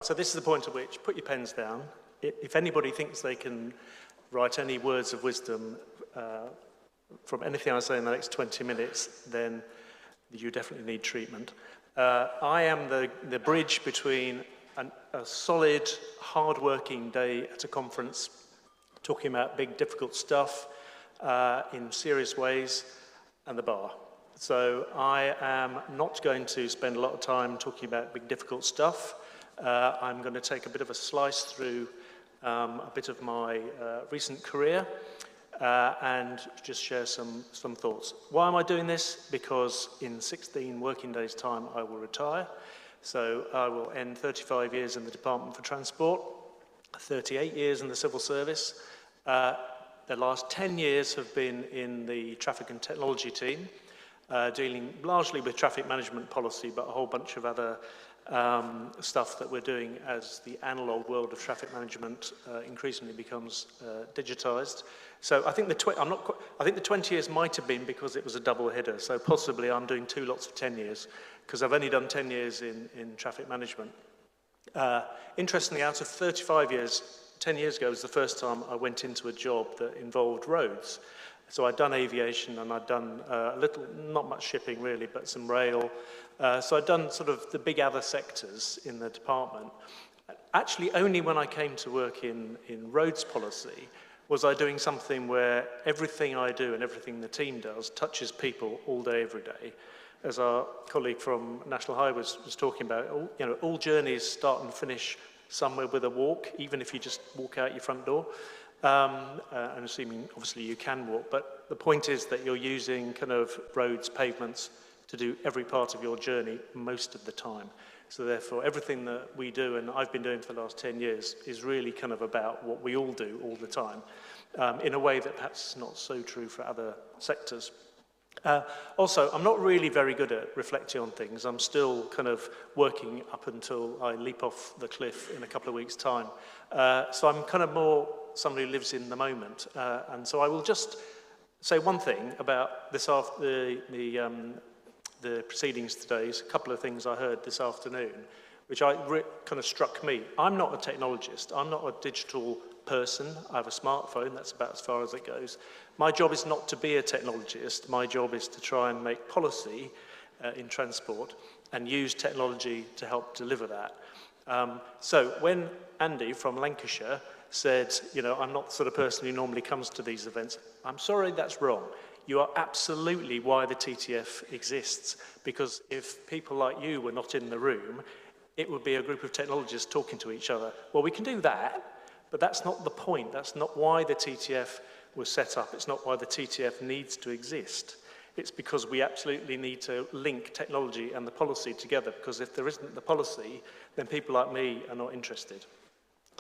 so this is the point at which, put your pens down. If anybody thinks they can write any words of wisdom from anything I say in the next 20 minutes, then you definitely need treatment. I am the bridge between a solid, hard-working day at a conference, talking about big, difficult stuff in serious ways, and the bar. So I am not going to spend a lot of time talking about big, difficult stuff. I'm going to take a bit of a slice through a bit of my recent career and just share some thoughts. Why am I doing this? Because in 16 working days' time, I will retire. So I will end 35 years in the Department for Transport, 38 years in the civil service. The last 10 years have been in the traffic and technology team, dealing largely with traffic management policy, but a whole bunch of other stuff that we're doing as the analog world of traffic management increasingly becomes digitized. So I think the 20 years might have been because it was a double header. So possibly I'm doing 2 lots of 10 years because I've only done 10 years in traffic management. Interestingly, out of 35 years, 10 years ago was the first time I went into a job that involved roads. So I'd done aviation and I'd done not much shipping really, but some rail. So I'd done sort of the big other sectors in the department. Actually, only when I came to work in roads policy was I doing something where everything I do and everything the team does touches people all day, every day. As our colleague from National Highways was talking about, all journeys start and finish somewhere with a walk, even if you just walk out your front door. And assuming, obviously, you can walk. But the point is that you're using kind of roads, pavements to do every part of your journey most of the time. So therefore, everything that we do, and I've been doing for the last 10 years, is really kind of about what we all do all the time, in a way that perhaps is not so true for other sectors. Also, I'm not really very good at reflecting on things. I'm still kind of working up until I leap off the cliff in a couple of weeks' time. So I'm kind of more somebody who lives in the moment. And so I will just say one thing about this the proceedings today. A couple of things I heard this afternoon, which kind of struck me. I'm not a technologist. I'm not a digital person. I have a smartphone. That's about as far as it goes. My job is not to be a technologist. My job is to try and make policy in transport and use technology to help deliver that. So when Andy from Lancashire said, I'm not the sort of person who normally comes to these events, I'm sorry, that's wrong. You are absolutely why the TTF exists, because if people like you were not in the room, it would be a group of technologists talking to each other. Well, we can do that, but that's not the point. That's not why the TTF was set up. It's not why the TTF needs to exist. It's because we absolutely need to link technology and the policy together, because if there isn't the policy, then people like me are not interested.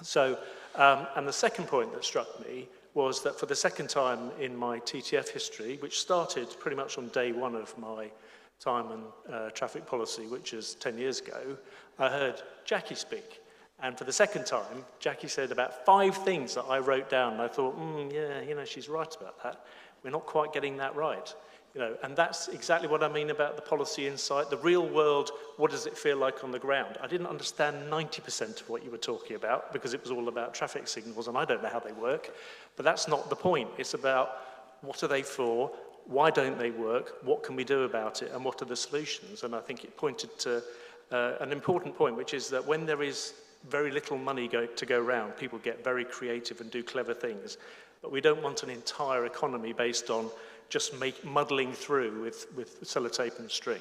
So, and the second point that struck me was that for the second time in my TTF history, which started pretty much on day one of my time and traffic policy, which is 10 years ago, I heard Jackie speak. And for the second time, Jackie said about 5 things that I wrote down, and I thought, yeah, she's right about that. We're not quite getting that right. And that's exactly what I mean about the policy insight, the real world, what does it feel like on the ground? I didn't understand 90% of what you were talking about because it was all about traffic signals and I don't know how they work, but that's not the point. It's about what are they for, why don't they work, what can we do about it, and what are the solutions? And I think it pointed to an important point, which is that when there is very little money to go around, people get very creative and do clever things, but we don't want an entire economy based on just muddling through with sellotape and string.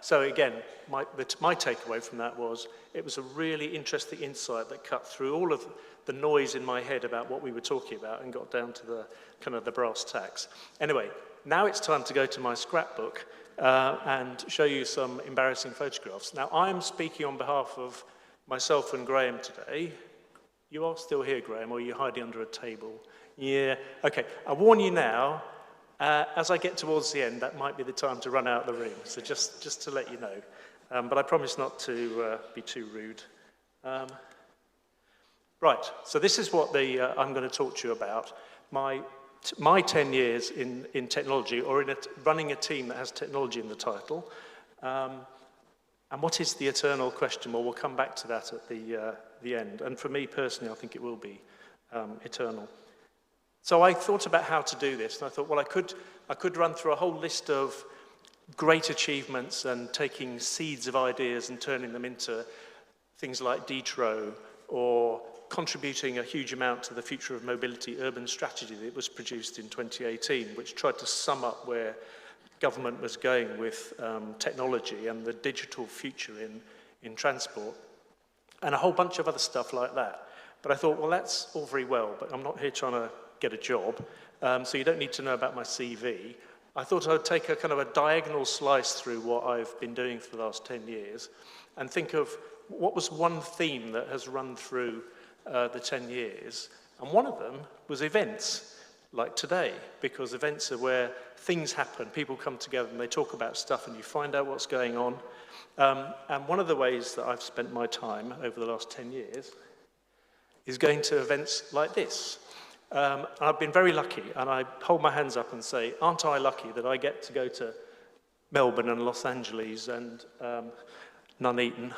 So again, my takeaway from that was it was a really interesting insight that cut through all of the noise in my head about what we were talking about and got down to the kind of the brass tacks. Anyway, now it's time to go to my scrapbook and show you some embarrassing photographs. Now, I'm speaking on behalf of myself and Graham today. You are still here, Graham, or are you hiding under a table? Yeah, okay. I warn you now, as I get towards the end, that might be the time to run out of the room. So just to let you know. But I promise not to be too rude. Right, so this is what I'm going to talk to you about. My 10 years in technology, or in running a team that has technology in the title. And what is the eternal question? Well, we'll come back to that at the end. And for me personally, I think it will be eternal. So I thought about how to do this, and I thought, well, I could run through a whole list of great achievements and taking seeds of ideas and turning them into things like DTRO, or contributing a huge amount to the Future of Mobility Urban Strategy that was produced in 2018, which tried to sum up where government was going with technology and the digital future in transport, and a whole bunch of other stuff like that. But I thought, well, that's all very well, but I'm not here trying to get a job, so you don't need to know about my CV. I thought I'd take a kind of a diagonal slice through what I've been doing for the last 10 years and think of what was one theme that has run through the 10 years. And one of them was events, like today, because events are where things happen, people come together and they talk about stuff and you find out what's going on. And one of the ways that I've spent my time over the last 10 years is going to events like this. I've been very lucky, and I hold my hands up and say, aren't I lucky that I get to go to Melbourne and Los Angeles and Nuneaton.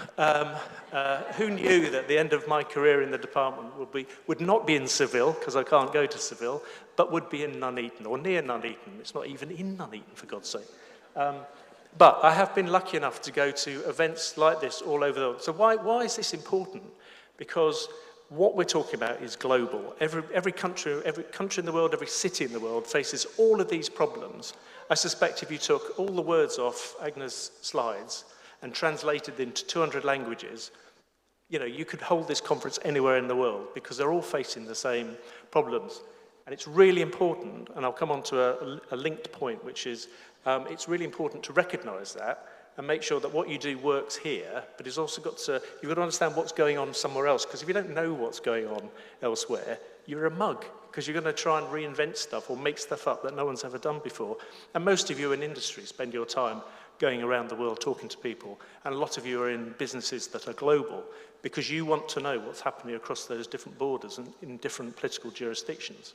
Who knew that the end of my career in the department would not be in Seville, because I can't go to Seville, but would be in Nuneaton, or near Nuneaton. It's not even in Nuneaton, for God's sake. But I have been lucky enough to go to events like this all over the world. So why is this important? Because what we're talking about is global. Every country in the world, every city in the world faces all of these problems. I suspect if you took all the words off Agnes' slides and translated them into 200 languages, you could hold this conference anywhere in the world because they're all facing the same problems. And it's really important, and I'll come on to a linked point, which is it's really important to recognize that and make sure that what you do works here, but it's also you've got to understand what's going on somewhere else, because if you don't know what's going on elsewhere, you're a mug, because you're going to try and reinvent stuff or make stuff up that no one's ever done before. And most of you in industry spend your time going around the world talking to people, and a lot of you are in businesses that are global, because you want to know what's happening across those different borders and in different political jurisdictions.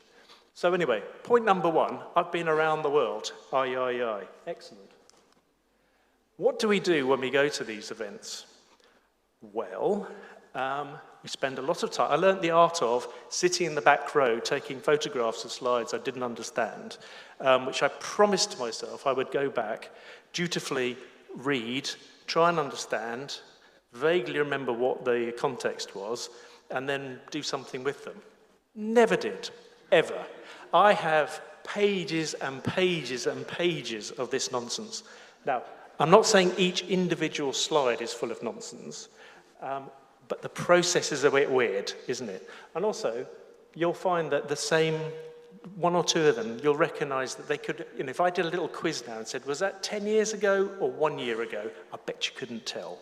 So anyway, point number one, I've been around the world. Aye. Excellent. What do we do when we go to these events? Well, we spend a lot of time. I learned the art of sitting in the back row, taking photographs of slides I didn't understand, which I promised to myself I would go back, dutifully read, try and understand, vaguely remember what the context was, and then do something with them. Never did, ever. I have pages and pages and pages of this nonsense. Now, I'm not saying each individual slide is full of nonsense, but the process is a bit weird, isn't it? And also, you'll find that the same one or two of them, you'll recognize that they could, if I did a little quiz now and said, was that 10 years ago or 1 year ago? I bet you couldn't tell.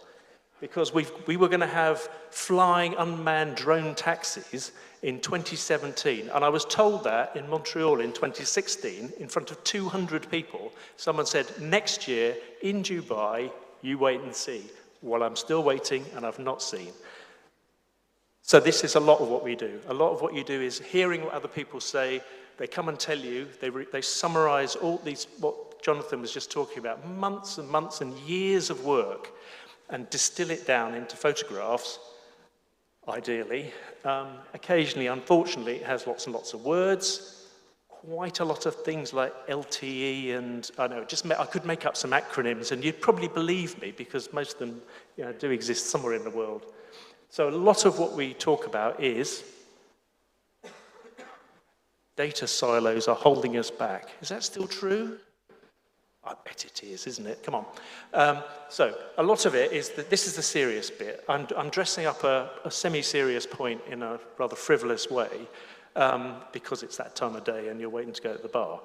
Because we were going to have flying unmanned drone taxis in 2017. And I was told that in Montreal in 2016, in front of 200 people. Someone said, next year in Dubai, you wait and see. Well, I'm still waiting, and I've not seen. So this is a lot of what we do. A lot of what you do is hearing what other people say. They come and tell you. They summarize all these, what Jonathan was just talking about, months and months and years of work, and distill it down into photographs, ideally. Occasionally, unfortunately, it has lots and lots of words, quite a lot of things like LTE, and I could make up some acronyms, and you'd probably believe me, because most of them do exist somewhere in the world. So a lot of what we talk about is data silos are holding us back. Is that still true? I bet it is, isn't it? Come on. So a lot of it is that this is the serious bit. I'm dressing up a semi-serious point in a rather frivolous way because it's that time of day and you're waiting to go to the bar.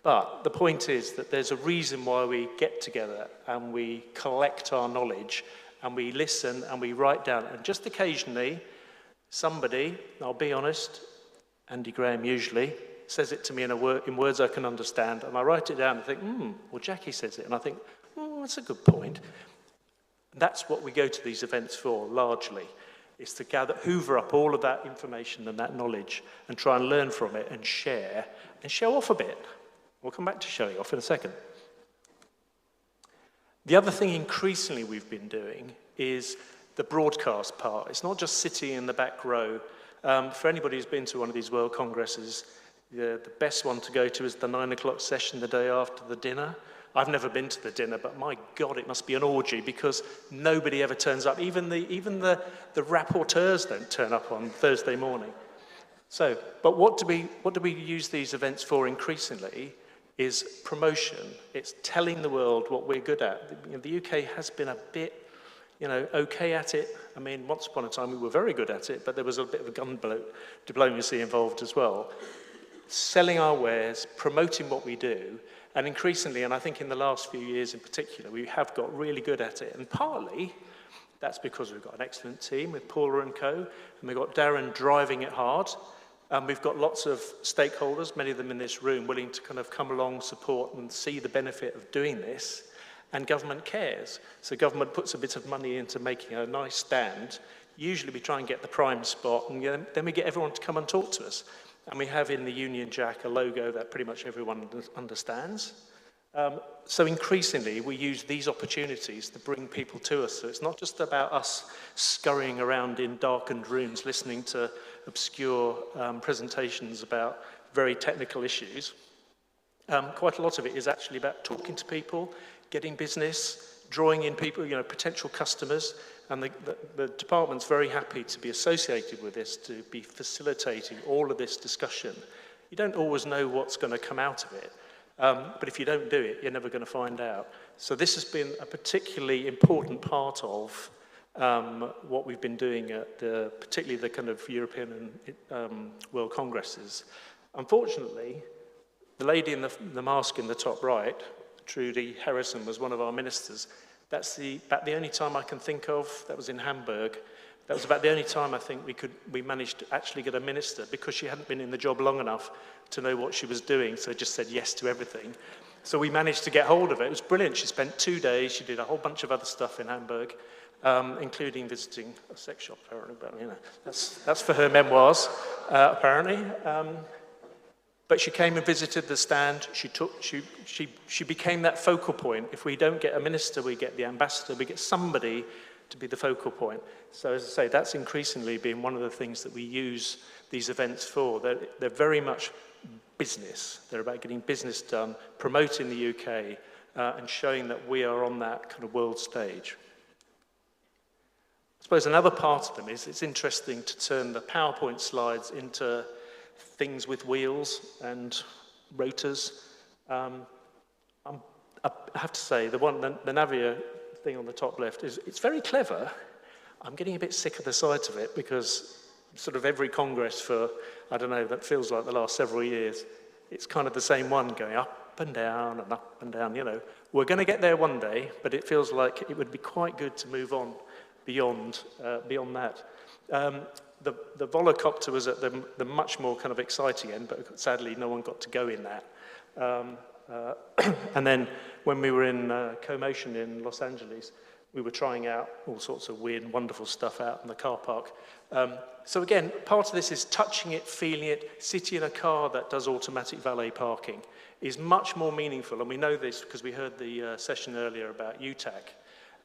But the point is that there's a reason why we get together and we collect our knowledge and we listen and we write down. And just occasionally, somebody, I'll be honest, Andy Graham usually, says it to me in words I can understand, and I write it down and think, well, Jackie says it, and I think, that's a good point. And that's what we go to these events for, largely, is to hoover up all of that information and that knowledge and try and learn from it and share and show off a bit. We'll come back to showing off in a second. The other thing increasingly we've been doing is the broadcast part. It's not just sitting in the back row. For anybody who's been to one of these World Congresses, the best one to go to is the 9 o'clock session the day after the dinner. I've never been to the dinner, but my God, it must be an orgy because nobody ever turns up. Even the rapporteurs don't turn up on Thursday morning. So, but what do we use these events for increasingly is promotion. It's telling the world what we're good at. The UK has been a bit, okay at it. I mean, once upon a time we were very good at it, but there was a bit of a gun diplomacy involved as well. Selling our wares, promoting what we do, and increasingly, and I think in the last few years in particular, we have got really good at it. And partly, that's because we've got an excellent team with Paula and co, and we've got Darren driving it hard. And we've got lots of stakeholders, many of them in this room, willing to kind of come along, support and see the benefit of doing this. And government cares. So government puts a bit of money into making a nice stand. Usually we try and get the prime spot, and then we get everyone to come and talk to us. And we have in the Union Jack a logo that pretty much everyone understands. So increasingly, we use these opportunities to bring people to us. So it's not just about us scurrying around in darkened rooms listening to obscure presentations about very technical issues. Quite a lot of it is actually about talking to people, getting business, drawing in people, potential customers. And the department's very happy to be associated with this, to be facilitating all of this discussion. You don't always know what's going to come out of it. But if you don't do it, you're never going to find out. So this has been a particularly important part of what we've been doing at particularly the kind of European and World Congresses. Unfortunately, the lady in the mask in the top right, Trudy Harrison, was one of our ministers. That's about the only time I can think of. That was in Hamburg. That was about the only time I think we managed to actually get a minister, because she hadn't been in the job long enough to know what she was doing, so just said yes to everything. So we managed to get hold of it. It was brilliant. She spent 2 days. She did a whole bunch of other stuff in Hamburg, including visiting a sex shop, apparently. But that's for her memoirs, apparently. But she came and visited the stand. She became that focal point. If we don't get a minister, we get the ambassador. We get somebody to be the focal point. So as I say, that's increasingly been one of the things that we use these events for. They're very much business. They're about getting business done, promoting the UK, and showing that we are on that kind of world stage. I suppose another part of them is it's interesting to turn the PowerPoint slides into things with wheels and rotors. I have to say, the Navia thing on the top left it's very clever. I'm getting a bit sick of the sides of it, because sort of every Congress for, I don't know, that feels like the last several years, it's kind of the same one going up and down and up and down, We're going to get there one day, but it feels like it would be quite good to move on beyond that. The volocopter was at the much more kind of exciting end, but sadly no one got to go in that. And then when we were in CoMotion in Los Angeles, we were trying out all sorts of weird and wonderful stuff out in the car park. So again, part of this is touching it, feeling it. Sitting in a car that does automatic valet parking is much more meaningful, and we know this because we heard the session earlier about UTAC.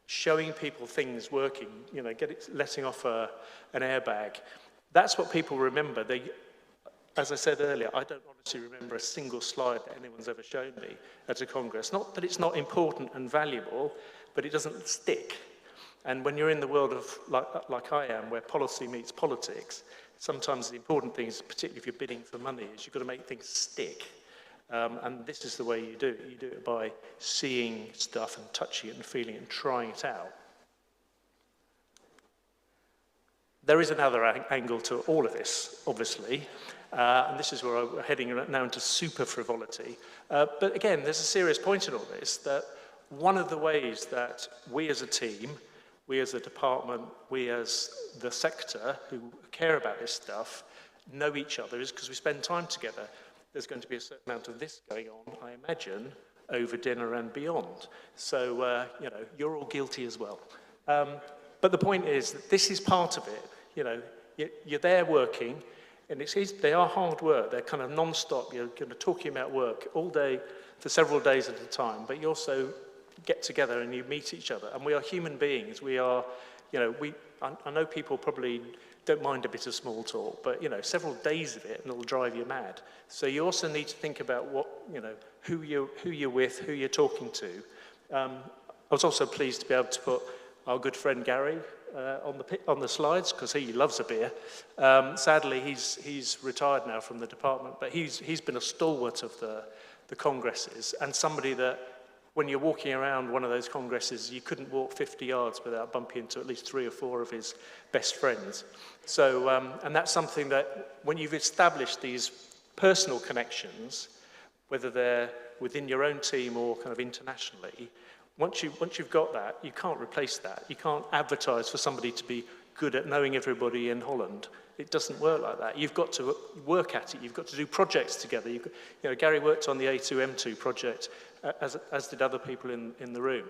Showing people things working, letting off an airbag. That's what people remember. As I said earlier, I don't honestly remember a single slide that anyone's ever shown me at a Congress. Not that it's not important and valuable, but it doesn't stick. And when you're in the world of, like I am, where policy meets politics, sometimes the important thing is, particularly if you're bidding for money, is you've got to make things stick. And this is the way you do it. You do it by seeing stuff and touching it and feeling it and trying it out. There is another angle to all of this, obviously, and this is where we're heading now into super frivolity. But again, there's a serious point in all this, that one of the ways that we as a team, we as a department, we as the sector who care about this stuff, know each other is because we spend time together. There's going to be a certain amount of this going on, I imagine, over dinner and beyond. So, you're all guilty as well. But the point is that this is part of it. You're there working, and they are hard work. They're kind of non-stop. You're kind of talking about work all day for several days at a time, but you're also get together and you meet each other. And we are human beings. We are, I know people probably don't mind a bit of small talk, but, several days of it and it'll drive you mad. So you also need to think about who you're with, who you're talking to. I was also pleased to be able to put our good friend Gary on the slides, because he loves a beer. Sadly, he's retired now from the department, but he's been a stalwart of the congresses, and somebody that when you're walking around one of those congresses, you couldn't walk 50 yards without bumping into at least 3 or 4 of his best friends. So, and that's something that when you've established these personal connections, whether they're within your own team or kind of internationally, once you've got that, you can't replace that. You can't advertise for somebody to be good at knowing everybody in Holland. It doesn't work like that. You've got to work at it. You've got to do projects together. Gary worked on the A2M2 project, as did other people in the room,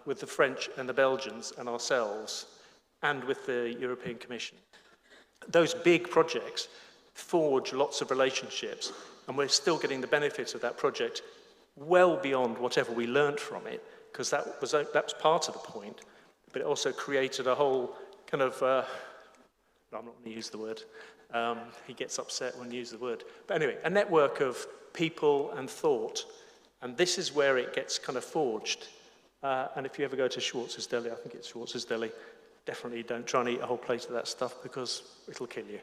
with the French and the Belgians and ourselves, and with the European Commission. Those big projects forge lots of relationships, and we're still getting the benefit of that project well beyond whatever we learned from it, because that was part of the point, but it also created a whole kind of, I'm not going to use the word, he gets upset when you use the word, but anyway, a network of people and thought, and this is where it gets kind of forged. And if you ever go to Schwartz's Deli, I think it's Schwartz's Deli, definitely don't try and eat a whole plate of that stuff, because it'll kill you.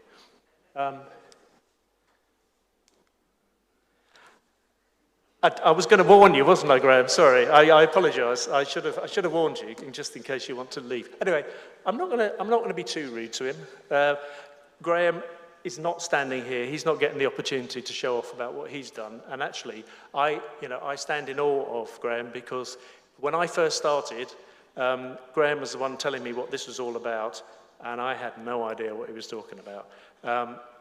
I was going to warn you, wasn't I, Graham? Sorry, I apologise. I should have warned you, just in case you want to leave. Anyway, I'm not going to be too rude to him. Graham is not standing here. He's not getting the opportunity to show off about what he's done. And actually, I stand in awe of Graham, because when I first started, Graham was the one telling me what this was all about, and I had no idea what he was talking about.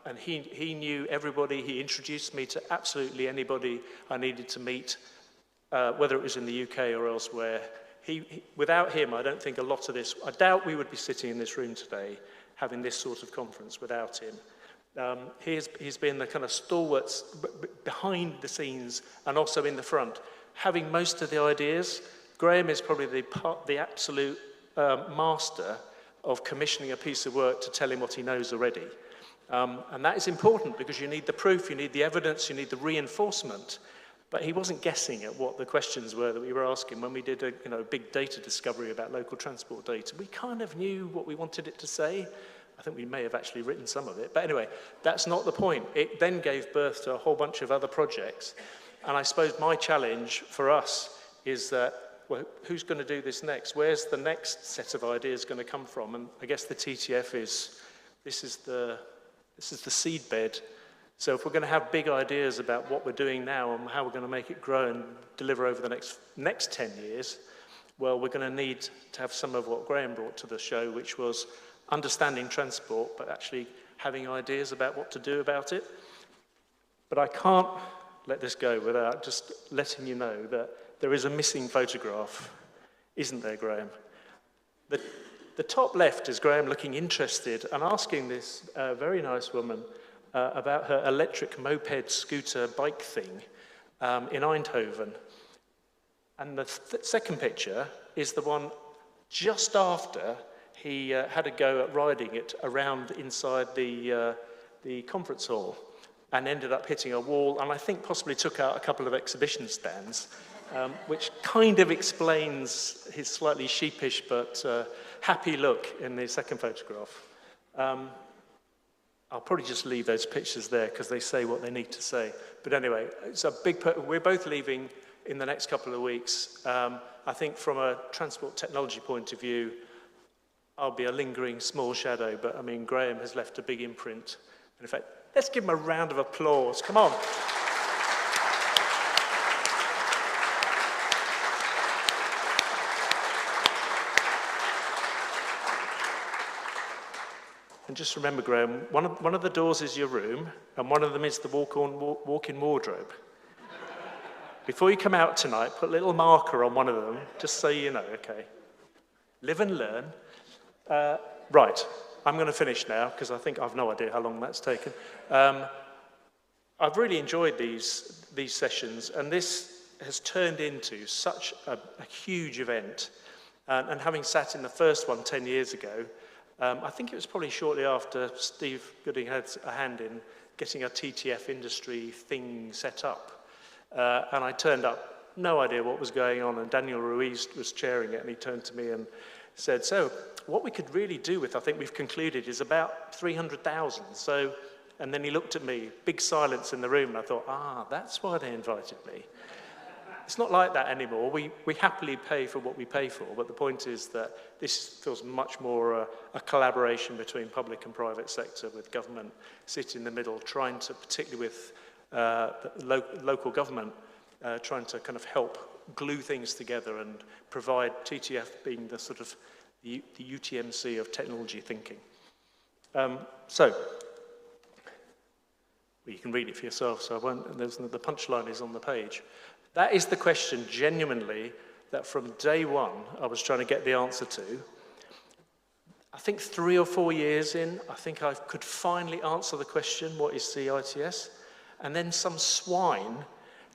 And he knew everybody. He introduced me to absolutely anybody I needed to meet, whether it was in the UK or elsewhere. Without him, I don't think a lot of this, I doubt we would be sitting in this room today having this sort of conference without him. He's been the kind of stalwarts behind the scenes and also in the front, having most of the ideas. Graham is probably the absolute master of commissioning a piece of work to tell him what he knows already. And that is important, because you need the proof, you need the evidence, you need the reinforcement. But he wasn't guessing at what the questions were that we were asking when we did a big data discovery about local transport data. We kind of knew what we wanted it to say. I think we may have actually written some of it. But anyway, that's not the point. It then gave birth to a whole bunch of other projects. And I suppose my challenge for us is that, well, who's going to do this next? Where's the next set of ideas going to come from? And I guess the TTF this is the seedbed. So if we're going to have big ideas about what we're doing now and how we're going to make it grow and deliver over the next 10 years, well, we're going to need to have some of what Graham brought to the show, which was understanding transport, but actually having ideas about what to do about it. But I can't let this go without just letting you know that there is a missing photograph, isn't there, Graham? The top left is Graham looking interested and asking this very nice woman about her electric moped scooter bike thing in Eindhoven. And the second picture is the one just after he had a go at riding it around inside the conference hall and ended up hitting a wall, and I think possibly took out a couple of exhibition stands, which kind of explains his slightly sheepish but happy look in the second photograph. I'll probably just leave those pictures there because they say what they need to say. But anyway, it's a big. We're both leaving in the next couple of weeks. I think from a transport technology point of view, I'll be a lingering small shadow, but I mean, Graham has left a big imprint. And in fact, let's give him a round of applause. Come on. And just remember, Graham, one of the doors is your room, and one of them is the walk-in wardrobe. Before you come out tonight, put a little marker on one of them, just so you know, okay? Live and learn. Right, I'm going to finish now, because I think I've no idea how long that's taken. I've really enjoyed these sessions, and this has turned into such a huge event. And having sat in the first one 10 years ago, I think it was probably shortly after Steve Gooding had a hand in getting a TTF industry thing set up. And I turned up, no idea what was going on, and Daniel Ruiz was chairing it, and he turned to me and said, so what we could really do with, I think we've concluded, is about 300,000. So, and then he looked at me, big silence in the room, and I thought, that's why they invited me. It's not like that anymore. We happily pay for what we pay for, but the point is that this feels much more a collaboration between public and private sector, with government sit in the middle, trying to, particularly with local government, trying to kind of help glue things together and provide TTF being the sort of the UTMC of technology thinking. So you can read it for yourself, so I won't, the punchline is on the page. That is the question, genuinely, that from day one I was trying to get the answer to. I think 3 or 4 years in, I think I could finally answer the question, what is CITS? And then some swine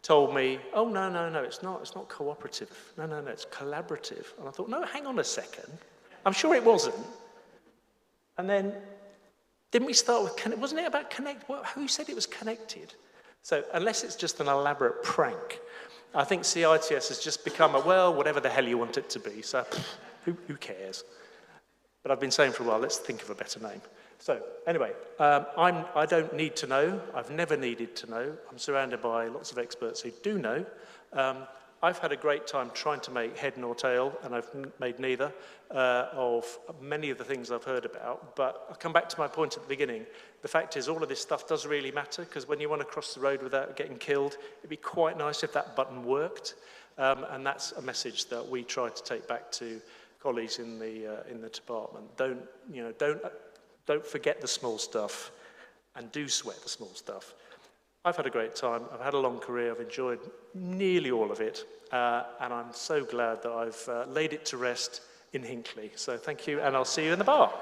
told me, oh, no, it's not cooperative. No, it's collaborative. And I thought, no, hang on a second. I'm sure it wasn't. And then, didn't we start with, wasn't it about connect? Who said it was connected? So unless it's just an elaborate prank, I think CITS has just become whatever the hell you want it to be. So who cares? But I've been saying for a while, let's think of a better name. So anyway, I don't need to know. I've never needed to know. I'm surrounded by lots of experts who do know. I've had a great time trying to make head nor tail, and I've made neither, of many of the things I've heard about. But I'll come back to my point at the beginning. The fact is, all of this stuff does really matter, because when you want to cross the road without getting killed, it'd be quite nice if that button worked. And that's a message that we try to take back to colleagues in the department. Don't forget the small stuff, and do sweat the small stuff. I've had a great time. I've had a long career. I've enjoyed nearly all of it. And I'm so glad that I've laid it to rest in Hinckley. So thank you, and I'll see you in the bar.